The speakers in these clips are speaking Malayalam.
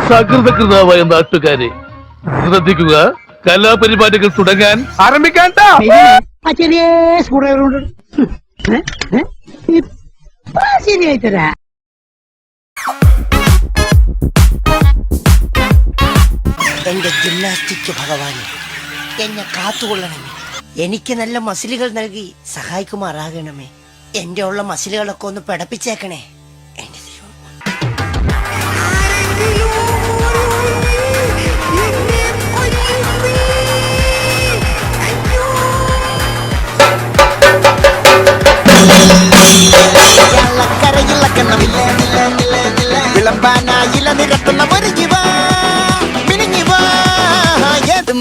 സകൃതകൃതാവായ നാട്ടുകാരെ ശ്രദ്ധിക്കുക, കലാപരിപാടികൾ തുടങ്ങാൻ ആരംഭിക്കാൻ. ചെറിയ സ്കൂളുകളുണ്ട് ശരിയായി തരാ. എന്റെ ജിംനാസ്റ്റിക് ഭഗവാനെ എന്നെ കാത്തുകൊള്ളണമേ. എനിക്ക് നല്ല മസിലുകൾ നൽകി സഹായിക്കുമാറാകണമേ. എന്റെ ഉള്ള മസിലുകളൊക്കെ ഒന്ന് പിടപ്പിച്ചേക്കണേ എന്റെ ദൈവം. വിളമ്പാനായില നിരത്തുന്ന ഒരു ജീവ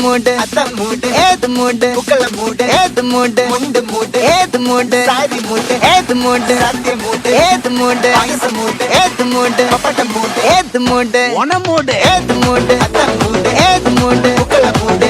മൂട് മൂട് ഏത് മൂട് പൂക്കള മൂട് ഏത് മൂട് മുണ്ട് മൂട് ഏത് മൂട് സാരി മൂട് ഏത് മൂട് സദ്യ മൂട് ഏത് മൂട് പായസ മൂട് ഏത് മൂട് പപ്പട മൂട് ഏത് മൂട് ഓണ മൂട് ഏത് മൂട് അത്ത മൂട് ഏത് മൂട് പൂക്കള മൂട്